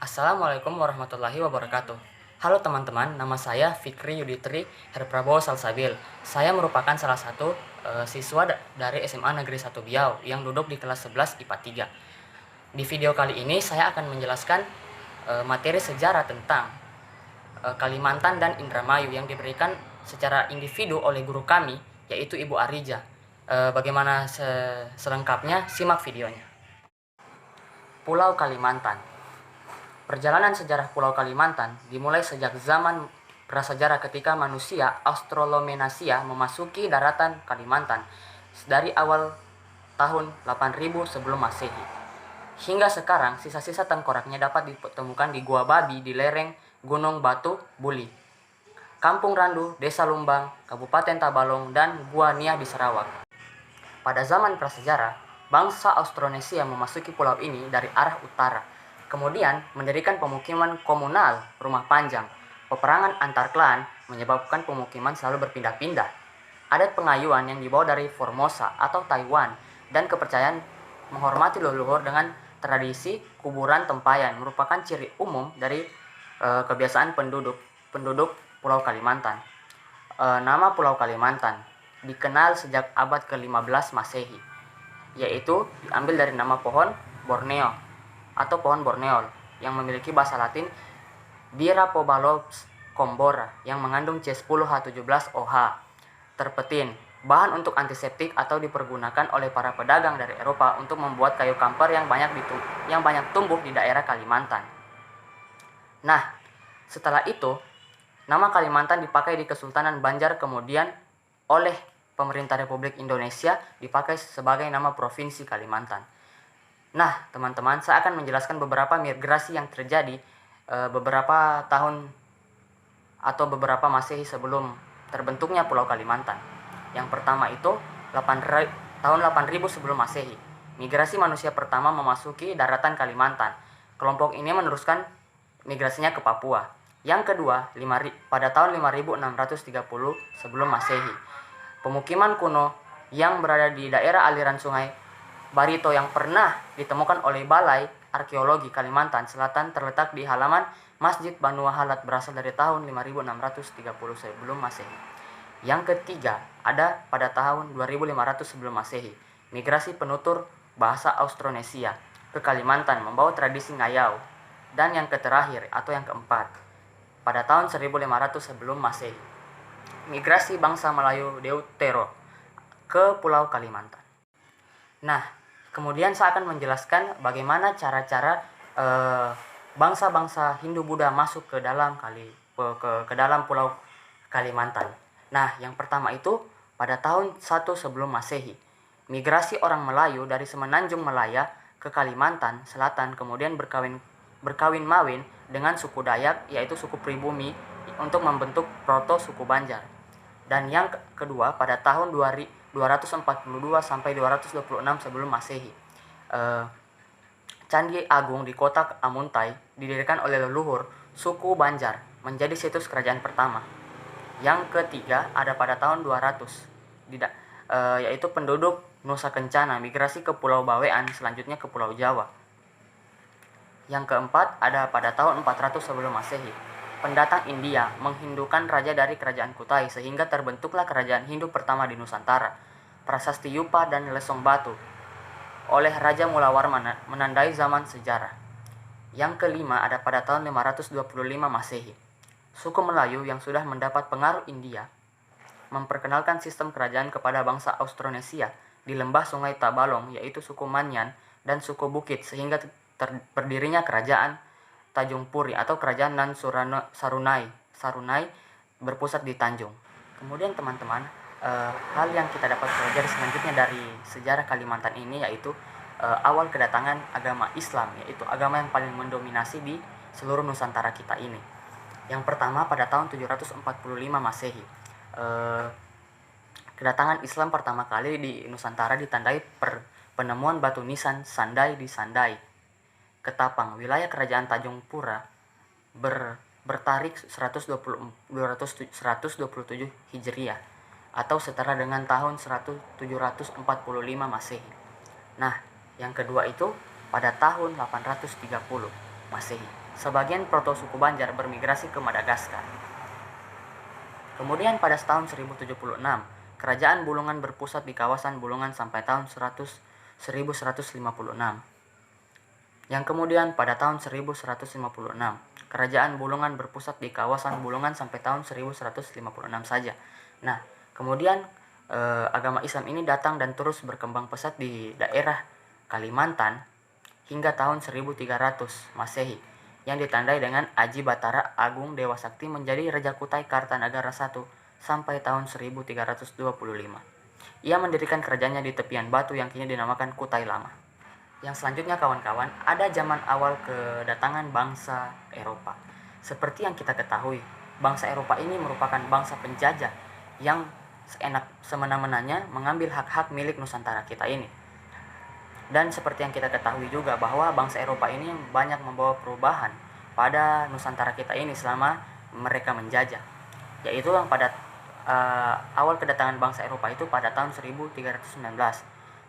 Assalamualaikum warahmatullahi wabarakatuh. Halo teman-teman, nama saya Fikri Yuditri Herprabowo Salsabil. Saya merupakan salah satu siswa dari SMA Negeri 1 Biau yang duduk di kelas 11 IPA 3. Di video kali ini saya akan menjelaskan materi sejarah tentang Kalimantan dan Indramayu yang diberikan secara individu oleh guru kami, yaitu Ibu Arija. Bagaimana selengkapnya? Simak videonya. Pulau Kalimantan. Perjalanan sejarah Pulau Kalimantan dimulai sejak zaman prasejarah ketika manusia Australomenasia memasuki daratan Kalimantan dari awal tahun 8000 sebelum Masehi. Hingga sekarang, sisa-sisa tengkoraknya dapat ditemukan di Gua Babi di lereng Gunung Batu Buli, Kampung Randu, Desa Lumbang, Kabupaten Tabalong, dan Gua Nia di Sarawak. Pada zaman prasejarah, bangsa Austronesia memasuki pulau ini dari arah utara, kemudian mendirikan pemukiman komunal rumah panjang. Peperangan antar klan menyebabkan pemukiman selalu berpindah-pindah. Adat pengayuan yang dibawa dari Formosa atau Taiwan dan kepercayaan menghormati leluhur dengan tradisi kuburan tempayan merupakan ciri umum dari kebiasaan penduduk Pulau Kalimantan. Nama Pulau Kalimantan dikenal sejak abad ke-15 Masehi, yaitu diambil dari nama pohon Borneo atau pohon Borneol yang memiliki bahasa Latin Birapobalops combora yang mengandung C10H17OH terpetin, bahan untuk antiseptik atau dipergunakan oleh para pedagang dari Eropa untuk membuat kayu kamper yang banyak tumbuh di daerah Kalimantan. Nah, setelah itu nama Kalimantan dipakai di Kesultanan Banjar, kemudian oleh pemerintah Republik Indonesia dipakai sebagai nama Provinsi Kalimantan. Nah, teman-teman, saya akan menjelaskan beberapa migrasi yang terjadi beberapa tahun atau beberapa Masehi sebelum terbentuknya Pulau Kalimantan. Yang pertama itu tahun 8000 sebelum Masehi. Migrasi manusia pertama memasuki daratan Kalimantan. Kelompok ini meneruskan migrasinya ke Papua. Yang kedua, pada tahun 5630 sebelum Masehi. Pemukiman kuno yang berada di daerah aliran sungai Barito yang pernah ditemukan oleh Balai Arkeologi Kalimantan Selatan terletak di halaman Masjid Banua Halat berasal dari tahun 5630 sebelum Masehi. Yang ketiga, ada pada tahun 2500 sebelum Masehi. Migrasi penutur bahasa Austronesia ke Kalimantan membawa tradisi ngayau. Dan yang terakhir atau yang keempat, pada tahun 1500 sebelum Masehi, migrasi bangsa Melayu Deutero ke Pulau Kalimantan. Nah, kemudian saya akan menjelaskan bagaimana cara-cara bangsa-bangsa Hindu-Buddha masuk ke dalam Pulau Kalimantan. Nah, yang pertama itu pada tahun 1 sebelum Masehi, migrasi orang Melayu dari Semenanjung Malaya ke Kalimantan Selatan kemudian berkawin mawin dengan suku Dayak, yaitu suku pribumi, untuk membentuk proto suku Banjar. Dan yang kedua pada tahun 242 sampai 226 sebelum Masehi, Candi Agung di kota Amuntai didirikan oleh leluhur suku Banjar menjadi situs kerajaan pertama. Yang ketiga ada pada tahun 200, yaitu penduduk Nusa Kencana migrasi ke Pulau Bawean, selanjutnya ke Pulau Jawa. Yang keempat ada pada tahun 400 sebelum Masehi. Pendatang India menghindukan raja dari kerajaan Kutai sehingga terbentuklah kerajaan Hindu pertama di Nusantara, Prasasti Yupa dan Lesong Batu oleh Raja Mulawarman menandai zaman sejarah. Yang kelima ada pada tahun 525 Masehi. Suku Melayu yang sudah mendapat pengaruh India memperkenalkan sistem kerajaan kepada bangsa Austronesia di lembah Sungai Tabalong, yaitu suku Manyan dan suku Bukit, sehingga berdirinya kerajaan Tanjung Puri atau kerajaan Nan Sarunai berpusat di Tanjung. Kemudian teman-teman, hal yang kita dapat pelajari selanjutnya dari sejarah Kalimantan ini yaitu awal kedatangan agama Islam, yaitu agama yang paling mendominasi di seluruh Nusantara kita ini. Yang pertama pada tahun 745 Masehi, kedatangan Islam pertama kali di Nusantara ditandai penemuan batu nisan Sandai di Sandai, Ketapang, wilayah kerajaan Tanjung Pura bertarik 127 Hijriah atau setara dengan tahun 1745 Masehi. Nah, yang kedua itu pada tahun 830 Masehi. Sebagian proto-suku Banjar bermigrasi ke Madagaskar. Kemudian pada tahun 1076, Kerajaan Bulungan berpusat di kawasan Bulungan sampai tahun 1156. Yang kemudian pada tahun 1156, Kerajaan Bulungan berpusat di kawasan Bulungan sampai tahun 1156 saja. Nah, kemudian agama Islam ini datang dan terus berkembang pesat di daerah Kalimantan hingga tahun 1300 Masehi, yang ditandai dengan Aji Batara Agung Dewa Sakti menjadi Raja Kutai Kartanagara I sampai tahun 1325. Ia mendirikan kerajaannya di tepian batu yang kini dinamakan Kutai Lama. Yang selanjutnya kawan-kawan, ada zaman awal kedatangan bangsa Eropa. Seperti yang kita ketahui, bangsa Eropa ini merupakan bangsa penjajah yang seenak semena-menanya mengambil hak-hak milik Nusantara kita ini. Dan seperti yang kita ketahui juga bahwa bangsa Eropa ini banyak membawa perubahan pada Nusantara kita ini selama mereka menjajah. Yaitu yang pada awal kedatangan bangsa Eropa itu pada tahun 1319.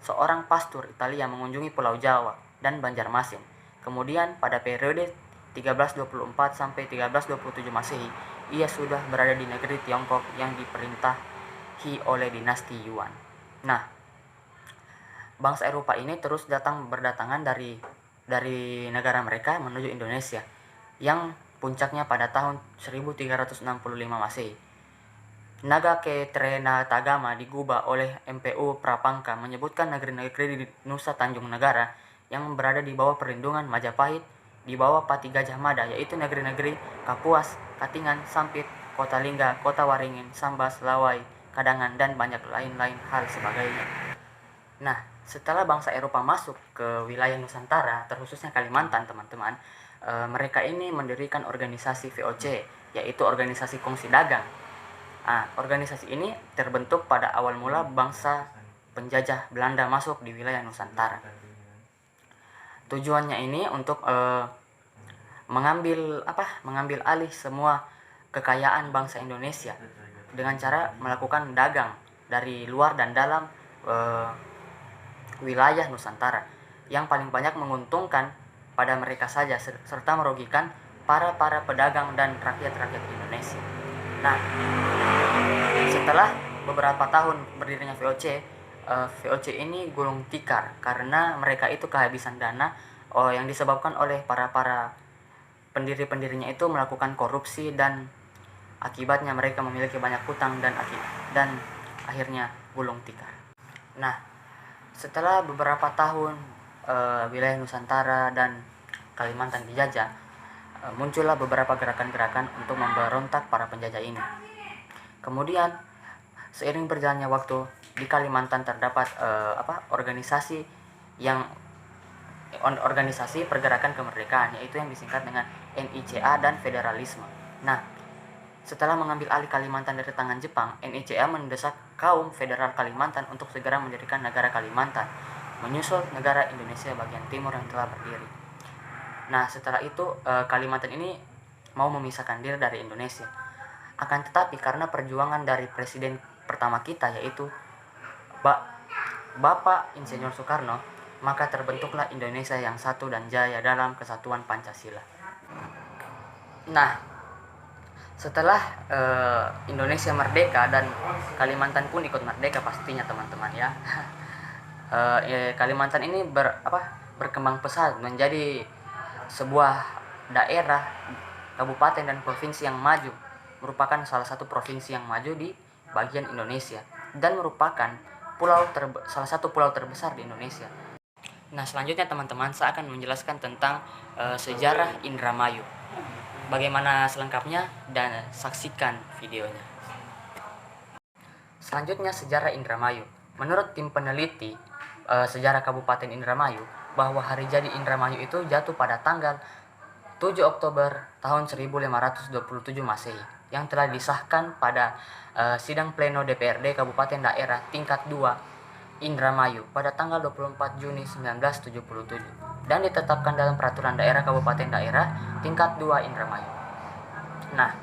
Seorang pastor Italia mengunjungi Pulau Jawa dan Banjarmasin. Kemudian pada periode 1324 sampai 1327 Masehi, ia sudah berada di negeri Tiongkok yang diperintahi oleh dinasti Yuan. Nah, bangsa Eropa ini terus berdatangan dari negara mereka menuju Indonesia, yang puncaknya pada tahun 1365 Masehi. Naga Ketrenatagama digubah oleh MPU Prapangka menyebutkan negeri-negeri di Nusa Tanjung Negara yang berada di bawah perlindungan Majapahit di bawah Pati Gajah Mada, yaitu negeri-negeri Kapuas, Katingan, Sampit, Kota Lingga, Kota Waringin, Sambas, Lawai, Kadangan, dan banyak lain-lain hal sebagainya. Nah, setelah bangsa Eropa masuk ke wilayah Nusantara, terkhususnya Kalimantan, teman-teman, mereka ini mendirikan organisasi VOC, yaitu organisasi kongsi dagang. Organisasi ini terbentuk pada awal mula bangsa penjajah Belanda masuk di wilayah Nusantara. Tujuannya ini untuk mengambil alih semua kekayaan bangsa Indonesia dengan cara melakukan dagang dari luar dan dalam wilayah Nusantara, yang paling banyak menguntungkan pada mereka saja serta merugikan para pedagang dan rakyat-rakyat Indonesia. Nah, setelah beberapa tahun berdirinya VOC, VOC ini gulung tikar karena mereka itu kehabisan dana yang disebabkan oleh para pendiri-pendirinya itu melakukan korupsi, dan akibatnya mereka memiliki banyak hutang dan akhirnya gulung tikar. Nah, setelah beberapa tahun wilayah Nusantara dan Kalimantan dijajah, muncullah beberapa gerakan-gerakan untuk memberontak para penjajah ini. Kemudian seiring berjalannya waktu, di Kalimantan terdapat organisasi pergerakan kemerdekaan, yaitu yang disingkat dengan NICA dan federalisme. Nah, setelah mengambil alih Kalimantan dari tangan Jepang, NICA mendesak kaum federal Kalimantan untuk segera mendirikan negara Kalimantan, menyusul negara Indonesia bagian timur yang telah berdiri. Nah, setelah itu Kalimantan ini mau memisahkan diri dari Indonesia. Akan tetapi karena perjuangan dari presiden pertama kita, yaitu Bapak Insinyur Soekarno, maka terbentuklah Indonesia yang satu dan jaya dalam kesatuan Pancasila. Nah, setelah Indonesia merdeka dan Kalimantan pun ikut merdeka pastinya, teman-teman ya. Kalimantan ini berkembang pesat menjadi sebuah daerah, kabupaten dan provinsi yang maju, merupakan salah satu provinsi yang maju di bagian Indonesia dan merupakan salah satu pulau terbesar di Indonesia. Nah, selanjutnya teman-teman, saya akan menjelaskan tentang sejarah Indramayu. Bagaimana selengkapnya, dan saksikan videonya. Selanjutnya, sejarah Indramayu. Menurut tim peneliti sejarah Kabupaten Indramayu, bahwa hari jadi Indramayu itu jatuh pada tanggal 7 Oktober tahun 1527 Masehi, yang telah disahkan pada sidang pleno DPRD Kabupaten Daerah tingkat 2 Indramayu pada tanggal 24 Juni 1977 dan ditetapkan dalam peraturan daerah Kabupaten Daerah tingkat 2 Indramayu. Nah,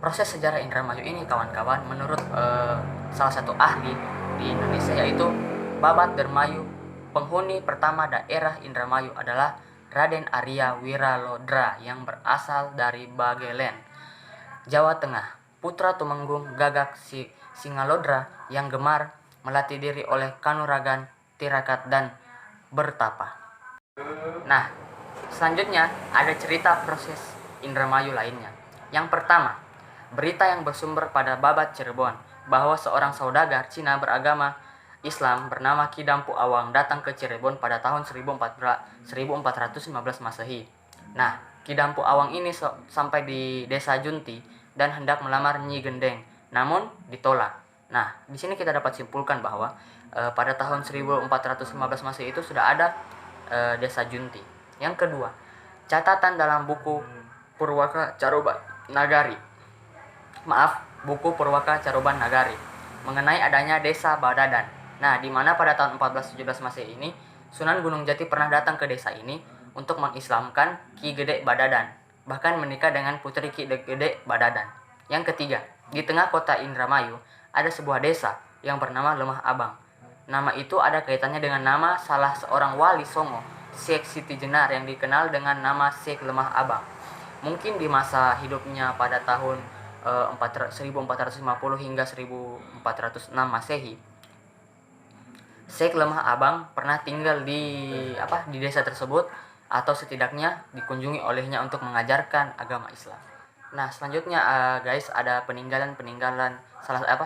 proses sejarah Indramayu ini kawan-kawan, menurut salah satu ahli di Indonesia, yaitu Babat Dermayu, penghuni pertama daerah Indramayu adalah Raden Arya Wiralodra yang berasal dari Bagelen, Jawa Tengah. Putra Tumenggung Gagak Singalodra yang gemar melatih diri oleh kanuragan, tirakat, dan bertapa. Nah, selanjutnya ada cerita proses Indramayu lainnya. Yang pertama, berita yang bersumber pada Babat Cirebon bahwa seorang saudagar Cina beragama Islam bernama Ki Dampu Awang datang ke Cirebon pada tahun 1415 Masehi. Nah, Ki Dampu Awang ini sampai di desa Junti dan hendak melamar Nyi Gendeng, namun ditolak. Nah, di sini kita dapat simpulkan bahwa pada tahun 1415 Masehi itu sudah ada desa Junti. Yang kedua, catatan dalam buku Purwaka Caroban Nagari. Buku Purwaka Caroban Nagari mengenai adanya desa Badadan. Nah, di mana pada tahun 1417 Masehi ini Sunan Gunung Jati pernah datang ke desa ini untuk mengislamkan Ki Gede Badadan, bahkan menikah dengan putri Ki Gede Badadan. Yang ketiga, di tengah kota Indramayu ada sebuah desa yang bernama Lemah Abang. Nama itu ada kaitannya dengan nama salah seorang wali Songo, Syekh Siti Jenar, yang dikenal dengan nama Syekh Lemah Abang. Mungkin di masa hidupnya pada tahun 1450 hingga 1406 Masehi, Syekh Lemah Abang pernah tinggal di desa tersebut, atau setidaknya dikunjungi olehnya untuk mengajarkan agama Islam. Nah, selanjutnya guys, ada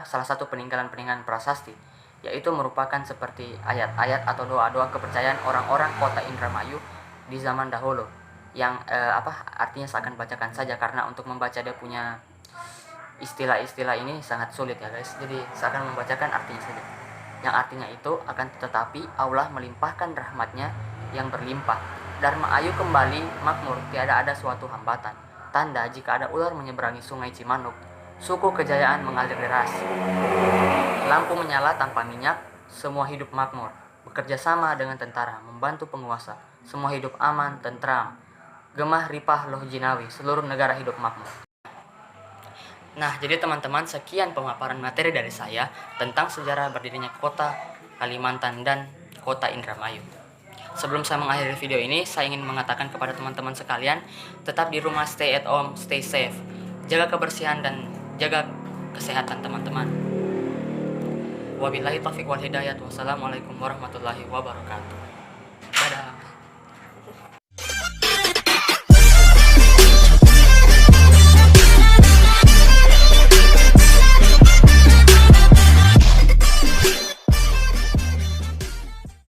salah satu peninggalan prasasti, yaitu merupakan seperti ayat-ayat atau doa-doa kepercayaan orang-orang kota Indramayu di zaman dahulu, yang artinya saya akan bacakan saja karena untuk membaca dia punya istilah-istilah ini sangat sulit ya guys. Jadi saya akan membacakan artinya saja. Yang artinya itu, akan tetapi Allah melimpahkan rahmatnya yang berlimpah. Dharma Ayu kembali makmur, tiada ada suatu hambatan. Tanda jika ada ular menyeberangi sungai Cimanuk, suku kejayaan mengalir deras. Lampu menyala tanpa minyak, semua hidup makmur. Bekerja sama dengan tentara, membantu penguasa. Semua hidup aman, tentram. Gemah ripah loh jinawi, seluruh negara hidup makmur. Nah, jadi teman-teman, sekian pemaparan materi dari saya tentang sejarah berdirinya kota Kalimantan dan kota Indramayu. Sebelum saya mengakhiri video ini, saya ingin mengatakan kepada teman-teman sekalian, tetap di rumah, stay at home, stay safe. Jaga kebersihan dan jaga kesehatan teman-teman. Wabillahi taufiq wal hidayah. Wassalamualaikum warahmatullahi wabarakatuh.